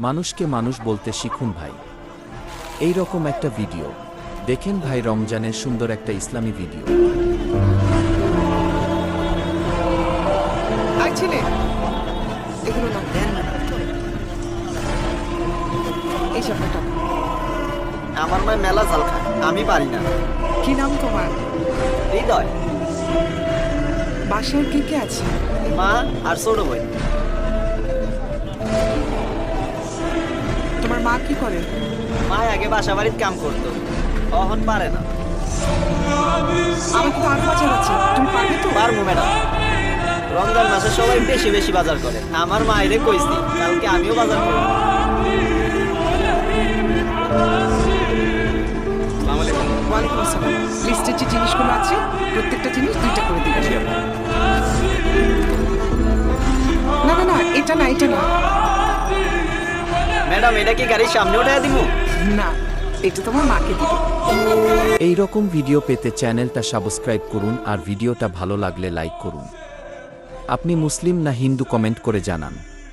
মানুষকে মানুষ বলতে শিখুন ভাই। এই রকম একটা ভিডিও দেখেন ভাই, রমজানের সুন্দর একটা ইসলামী ভিডিও। ছেলে এগুলো না দেন না, এই চাপাটা। আমার মা মেলা জাল খায়, আমি পারি না। কি নাম তোমার? হৃদয়। বাসায় কে কে আছে? মা আর ছোট ভাই। তোমার মা কি করে? মা আগে বাসা বাড়ির কাম করতো, এখন পারে না। আমার কিন্তু আরো বাজার আছে, তুমি পারবে তো? পারবো ম্যাডাম। রমজান মাসে সবাই বেশি বেশি বাজার করে, আমার মায়েরে কইছি কালকে আমিও বাজার করব। ওয়ালাইকুম আসসালাম। লিস্টের যে জিনিসগুলো আছে প্রত্যেকটা জিনিস 2টা করে দিবেন। না না না, এটা না, এটা না। ম্যাডাম এটা কি গাড়ির সামনে উঠায় দিব? না, এটা তোমার মাকে দিবে। এই রকম ভিডিও পেতে চ্যানেলটা সাবস্ক্রাইব করুন আর ভিডিওটা ভালো লাগলে লাইক করুন। আপনি মুসলিম না হিন্দু কমেন্ট করে জানান।